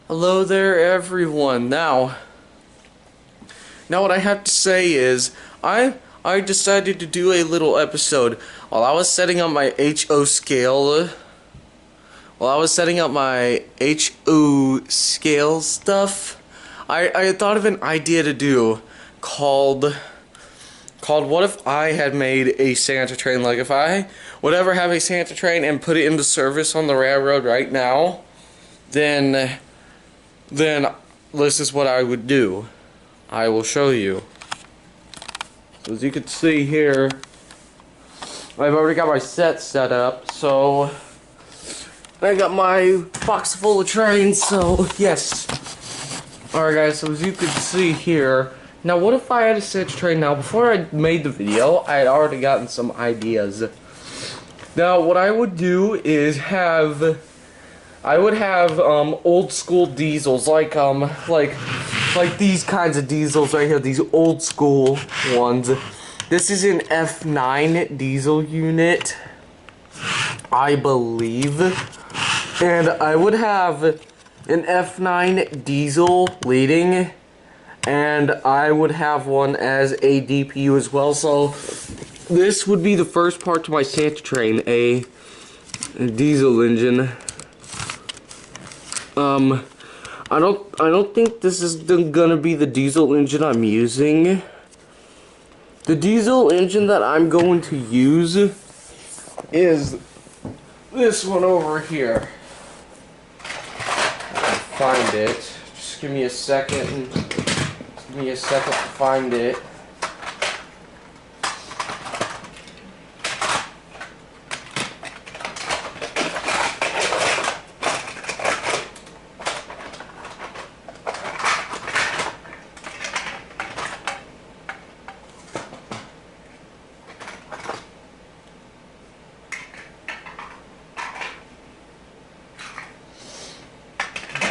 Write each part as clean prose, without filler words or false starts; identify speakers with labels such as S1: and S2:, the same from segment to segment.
S1: Hello there, everyone. Now what I have to say is, I decided to do a little episode while I was setting up my HO scale. While I was setting up my HO scale stuff, I thought of an idea to do called what if I had made a Santa train? Like if I would ever have a Santa train and put it into service on the railroad right now, then this is what I would do. I will show you. So as you can see here, I've already got my set up, so I got my box full of trains, so yes. Alright guys, so as you can see here, now what if I had a Santa train? Now before I made the video, I had already gotten some ideas. Now what I would do is I would have old school diesels like these kinds of diesels right here, these old school ones. This is an F9 diesel unit, I believe. And I would have an F9 diesel leading, and I would have one as a DPU as well. So this would be the first part to my Santa train, a diesel engine. I don't think this is gonna be the diesel engine I'm using. The diesel engine that I'm going to use is this one over here. Find it. Just give me a second. Give me a second to find it.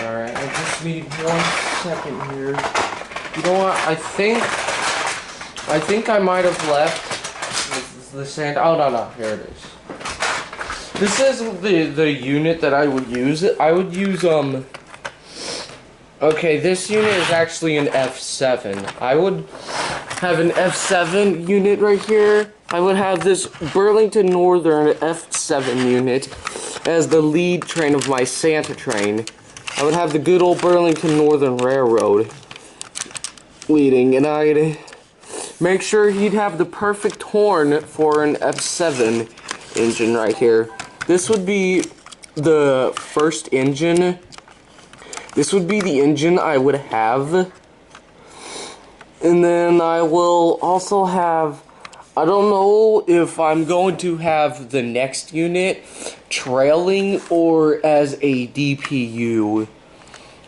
S1: Alright, I just need 1 second here. You know what? I think I might have left the Santa. Oh no, here it is. This isn't the unit that I would use. I would use okay, this unit is actually an F7. I would have an F7 unit right here. I would have this Burlington Northern F7 unit as the lead train of my Santa train. I would have the good old Burlington Northern Railroad leading, and I'd make sure he'd have the perfect horn for an F7 engine right here. This would be the first engine. This would be the engine I would have. And then I will also have, I don't know if I'm going to have the next unit trailing or as a DPU.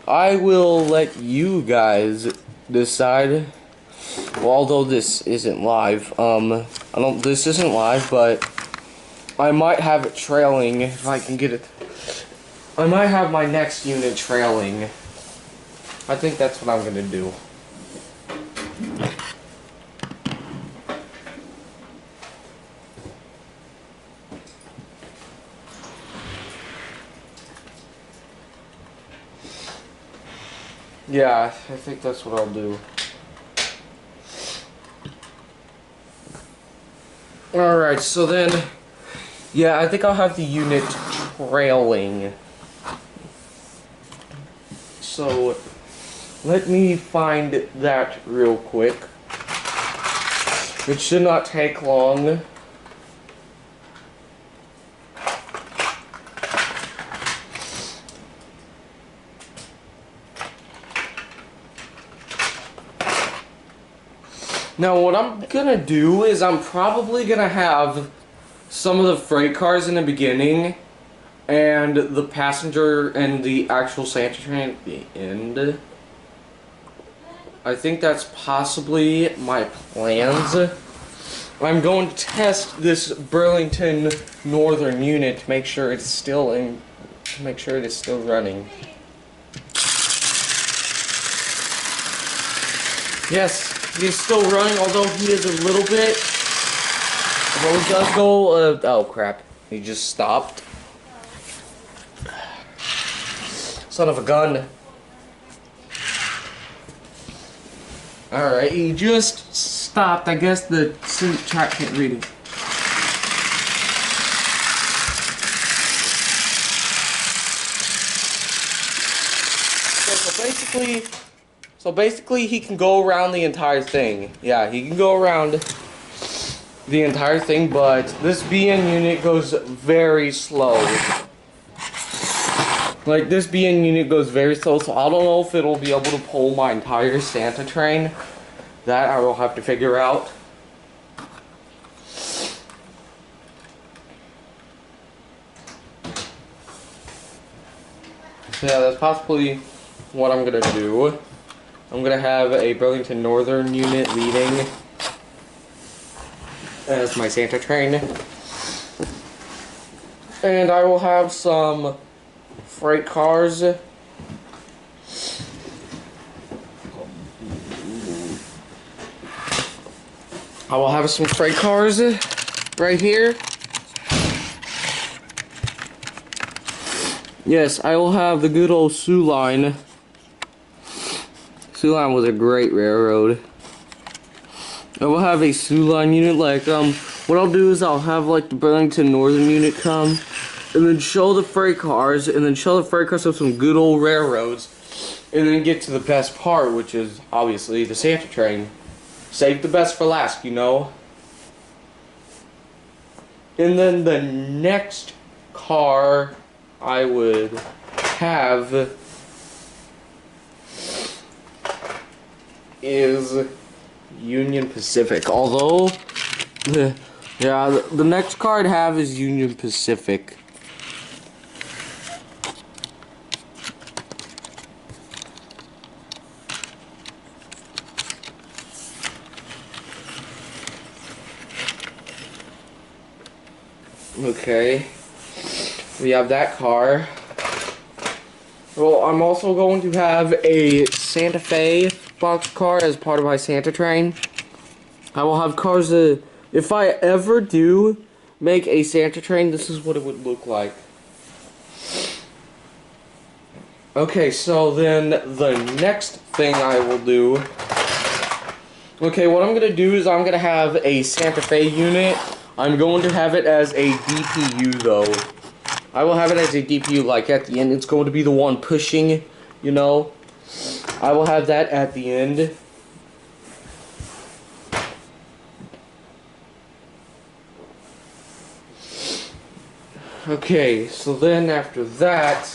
S1: I will let you guys decide. Well, although this isn't live, this isn't live, but I might have it trailing if I can get it. I might have my next unit trailing. I think that's what I'm gonna do. Yeah, I think that's what I'll do. Alright, so then, yeah, I think I'll have the unit trailing. So, let me find that real quick. It should not take long. Now what I'm gonna do is I'm probably gonna have some of the freight cars in the beginning and the passenger and the actual Santa train at the end. I think that's possibly my plans. I'm going to test this Burlington Northern unit to make sure it's still running. Yes, he's still running, although he is a little bit. Well, he does go. Oh crap! He just stopped. Son of a gun. Alright, he just stopped. I guess the chat can't read it. So basically he can go around the entire thing. Yeah, he can go around the entire thing, but this BN unit goes very slow. Like, this BN unit goes very slow, so I don't know if it'll be able to pull my entire Santa train. That I will have to figure out. So yeah, that's possibly what I'm gonna do. I'm gonna have a Burlington Northern unit leading as my Santa train. And I will have some freight cars. I will have some freight cars right here. Yes, I will have the good old Soo Line. Soo Line was a great railroad. I will have a Soo Line unit, like, what I'll do is I'll have, like, the Burlington Northern unit come, and then show the freight cars, and then show the freight cars of some good old railroads, and then get to the best part, which is, obviously, the Santa train. Save the best for last, you know? And then the next car I would have is Union Pacific. Although, the next car I'd have is Union Pacific. Okay, we have that car. Well, I'm also going to have a Santa Fe boxcar as part of my Santa train. I will have cars that, if I ever do make a Santa train, this is what it would look like. Okay, so then the next thing I will do. Okay, what I'm going to do is I'm going to have a Santa Fe unit. I'm going to have it as a DPU, though. I will have it as a DPU, like, at the end. It's going to be the one pushing, you know. I will have that at the end. Okay, so then after that,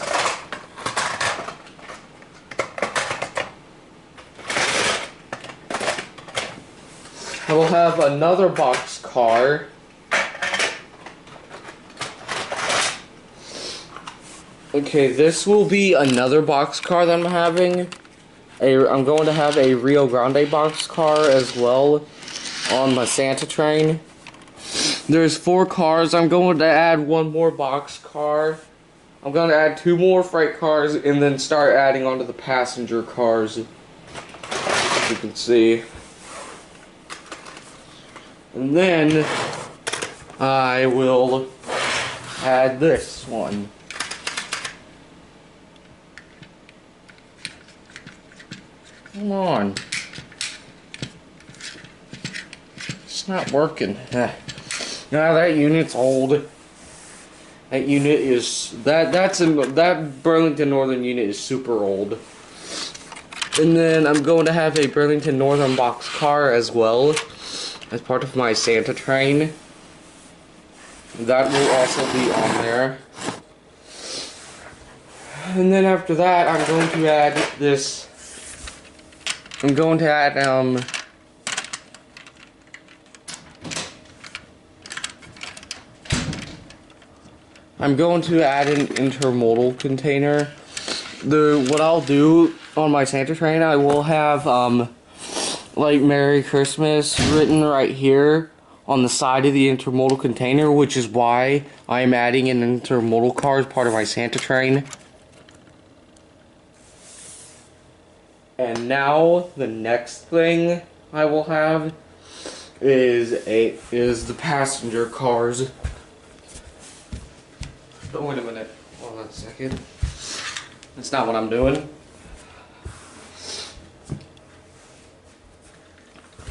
S1: I will have another box car. Okay, this will be another box car that I'm having. I'm going to have a Rio Grande box car as well on my Santa train. There's 4 cars. I'm going to add one more box car. I'm going to add 2 more freight cars and then start adding onto the passenger cars. As you can see. And then I will add this one. Come on. It's not working. Now that unit's old. That unit is that Burlington Northern unit is super old. And then I'm going to have a Burlington Northern box car as well as part of my Santa train. That will also be on there. And then after that, I'm going to add this. I'm going to add I'm going to add an intermodal container. What I'll do on my Santa train, I will have like Merry Christmas written right here on the side of the intermodal container, which is why I'm adding an intermodal car as part of my Santa train. And now the next thing I will have is the passenger cars. But wait a minute. Hold on a second. That's not what I'm doing.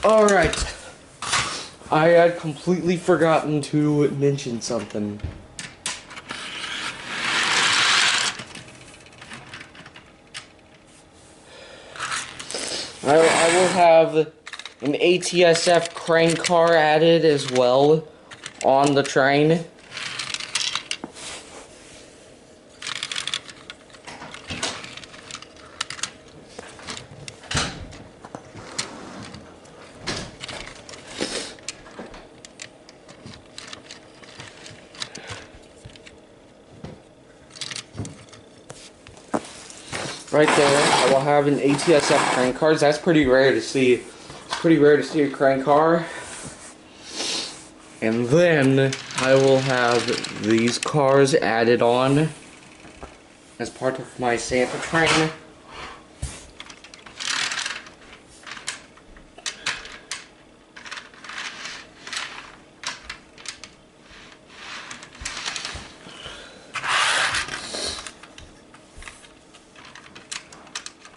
S1: Alright. I had completely forgotten to mention something. I will have an ATSF crane car added as well on the train. Right there, I will have an ATSF crane car. That's pretty rare to see. It's pretty rare to see a crane car. And then I will have these cars added on as part of my Santa train.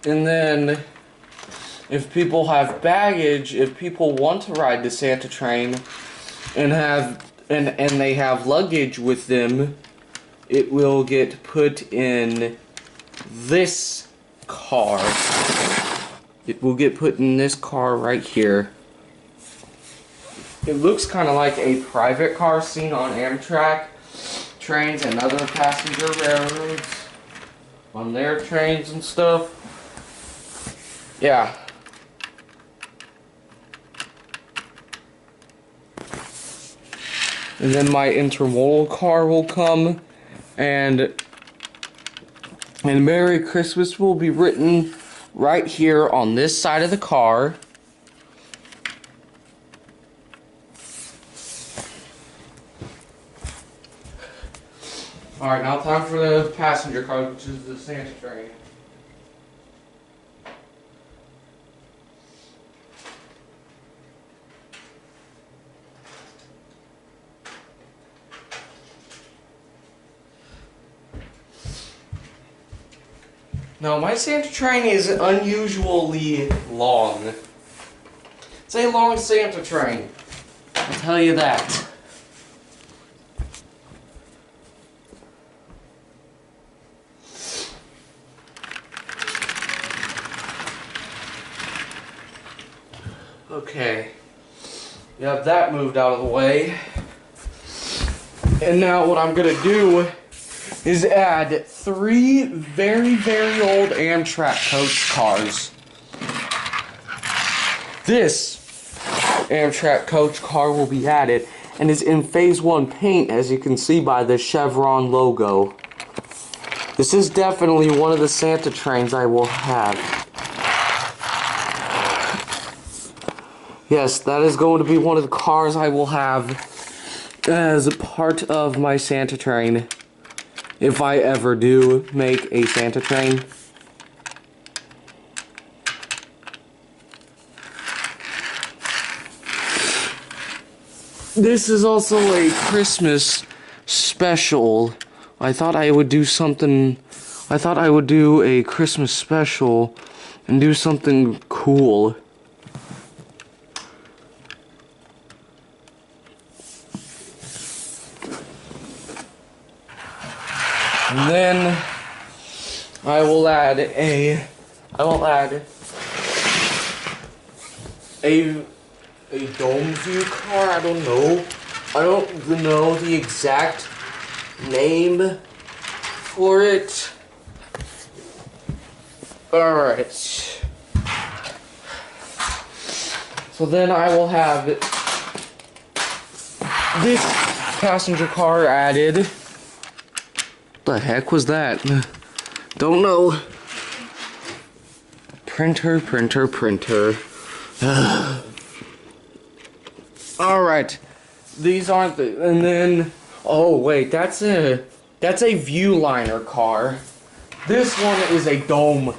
S1: And then, if people have baggage, if people want to ride the Santa train and they have luggage with them, it will get put in this car. It will get put in this car right here. It looks kind of like a private car seen on Amtrak trains and other passenger railroads on their trains and stuff. Yeah. And then my intermodal car will come, and Merry Christmas will be written right here on this side of the car. Alright, now time for the passenger car, which is the Santa train. Now, my Santa train is unusually long. It's a long Santa train, I'll tell you that. Okay, you have that moved out of the way. And now what I'm gonna do is add 3 very, very old Amtrak coach cars. This Amtrak coach car will be added and is in Phase 1 paint, as you can see by the Chevron logo. This is definitely one of the Santa trains I will have. Yes, that is going to be one of the cars I will have as part of my Santa train. If I ever do make a Santa train. This is also a Christmas special. I thought I would do a Christmas special and do something cool. And then I will add a dome view car. I don't know the exact name for it. Alright. So then I will have this passenger car added. What the heck was that? Don't know. Printer. Alright. These aren't the... And then... Oh, wait. That's a Viewliner car. This one is a dome.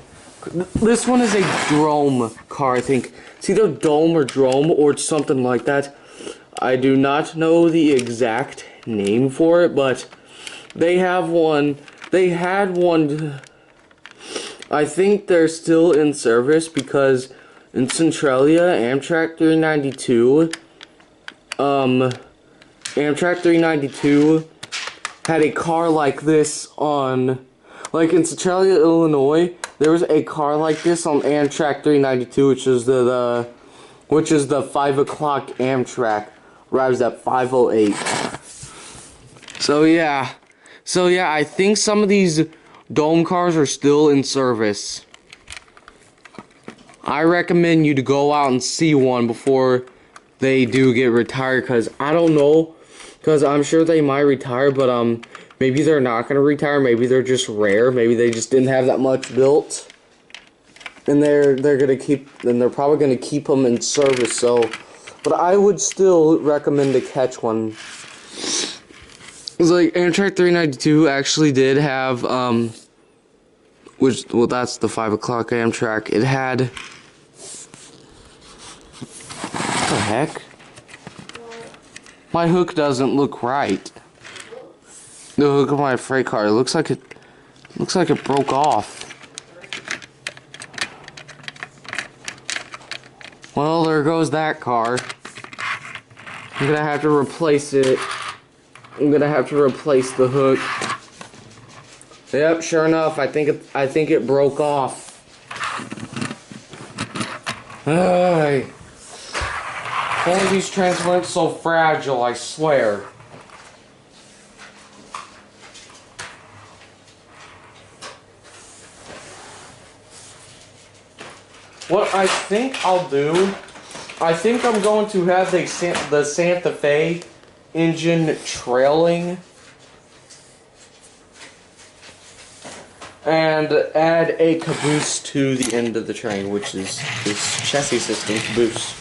S1: This one is a drome car, I think. It's either dome or drome or something like that. I do not know the exact name for it, but... They have one. They had one. I think they're still in service because in Centralia, Amtrak 392, Amtrak 392 had a car like this on, like in Centralia, Illinois, there was a car like this on Amtrak 392, which is the 5 o'clock Amtrak, arrives at 5:08. So yeah, I think some of these dome cars are still in service. I recommend you to go out and see one before they do get retired, because I don't know, because I'm sure they might retire, but maybe they're not going to retire, maybe they're just rare, maybe they just didn't have that much built, and they're probably going to keep them in service, so, but I would still recommend to catch one. It's like Amtrak 392 actually did have, well, that's the 5 o'clock Amtrak. It had, what the heck? My hook doesn't look right. The hook of my freight car, it looks like it broke off. Well, there goes that car. I'm gonna have to replace it. I'm gonna have to replace the hook. Yep, sure enough, I think it broke off. Hey, only these trains weren't so fragile, I swear. What I think I'll do, I think I'm going to have the Santa Fe engine trailing and add a caboose to the end of the train, which is this chassis system caboose.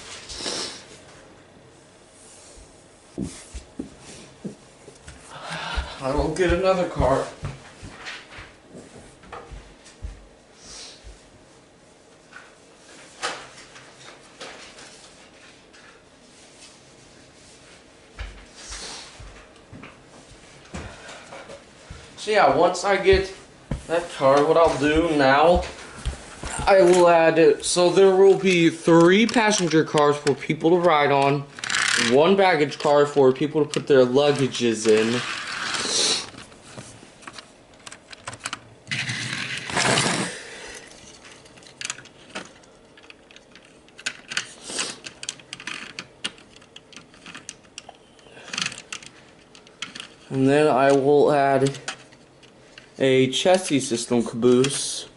S1: I will get another car. So yeah, once I get that car, what I'll do now, I will add it. So there will be 3 passenger cars for people to ride on, 1 baggage car for people to put their luggages in. And then I will add a chassis system caboose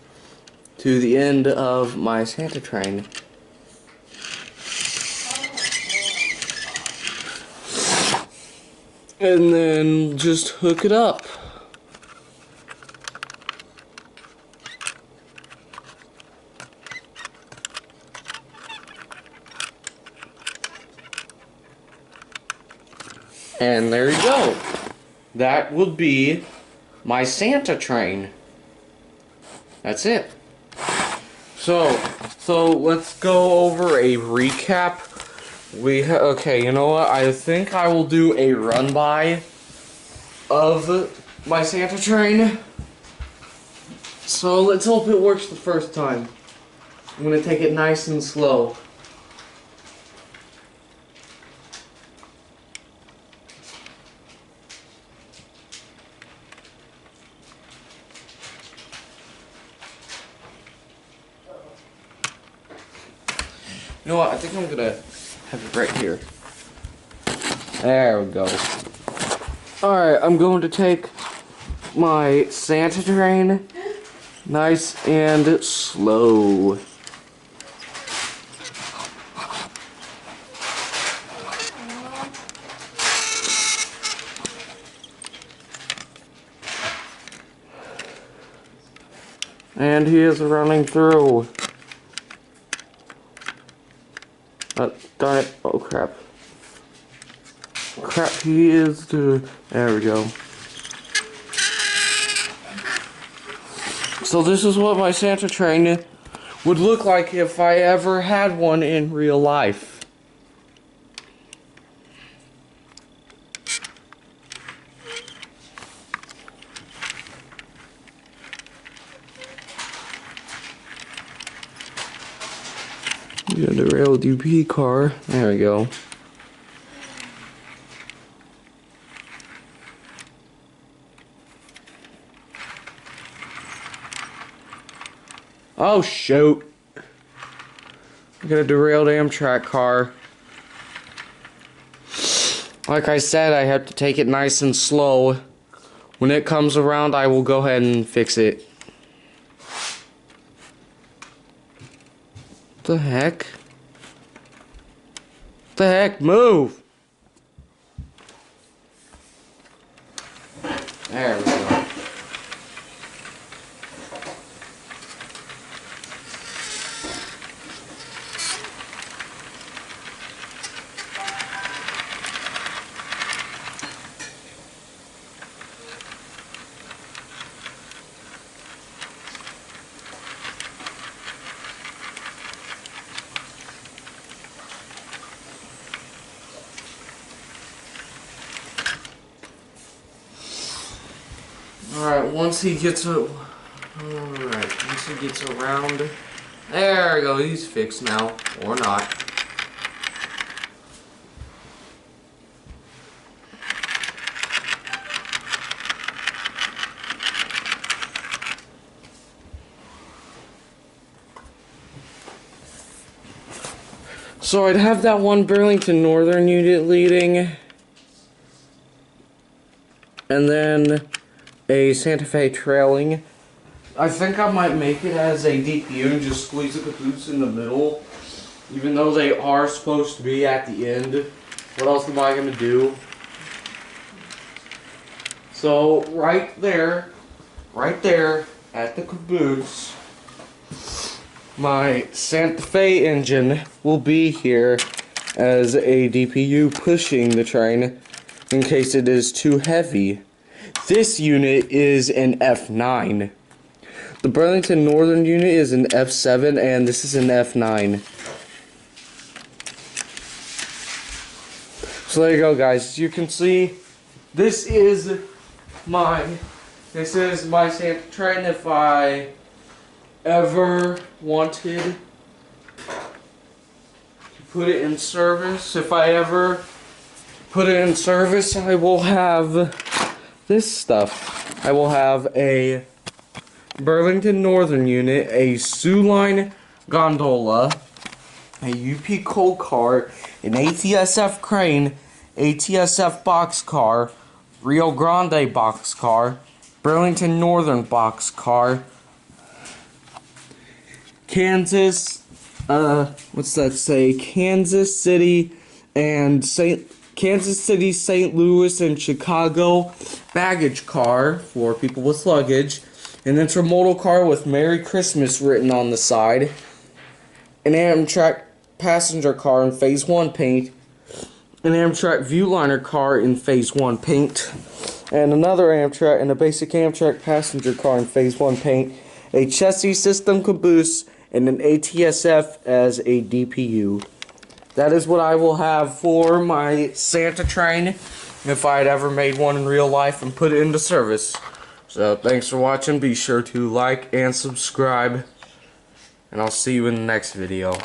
S1: to the end of my Santa train. And then just hook it up. And there you go. That would be my Santa train. That's it. So let's go over a recap. Okay, you know what? I think I will do a run by of my Santa train. So let's hope it works the first time. I'm gonna take it nice and slow. You know what? I think I'm gonna have it right here. There we go. Alright, I'm going to take my Santa train nice and slow. And he is running through. Darn it. Oh, crap. Crap, he is to... There we go. So this is what my Santa train would look like if I ever had one in real life. You got the derailed UP car. There we go. Oh shoot. I got a derailed Amtrak car. Like I said, I have to take it nice and slow. When it comes around, I will go ahead and fix it. What the heck? What the heck? Move! There we go. Alright, once he gets around, there we go, he's fixed now, or not. So I'd have that one Burlington Northern unit leading, and then a Santa Fe trailing. I think I might make it as a DPU and just squeeze the caboose in the middle, even though they are supposed to be at the end. What else am I going to do? So right there at the caboose, my Santa Fe engine will be here as a DPU pushing the train in case it is too heavy. This unit is an F9. The Burlington Northern unit is an F7 and this is an F9. So there you go, guys. As you can see, this is my Santa train if I ever wanted to put it in service. If I ever put it in service, I will have this stuff. I will have a Burlington Northern unit, a Soo Line gondola, a UP coal car, an ATSF crane, ATSF box car, Rio Grande box car, Burlington Northern box car, Kansas City, St. Louis, and Chicago baggage car for people with luggage, an intermodal car with Merry Christmas written on the side, an Amtrak passenger car in Phase 1 paint, an Amtrak Viewliner car in Phase 1 paint, and another Amtrak and a basic Amtrak passenger car in Phase 1 paint, a chassis system caboose, and an ATSF as a DPU. That is what I will have for my Santa train if I had ever made one in real life and put it into service. So thanks for watching. Be sure to like and subscribe, and I'll see you in the next video.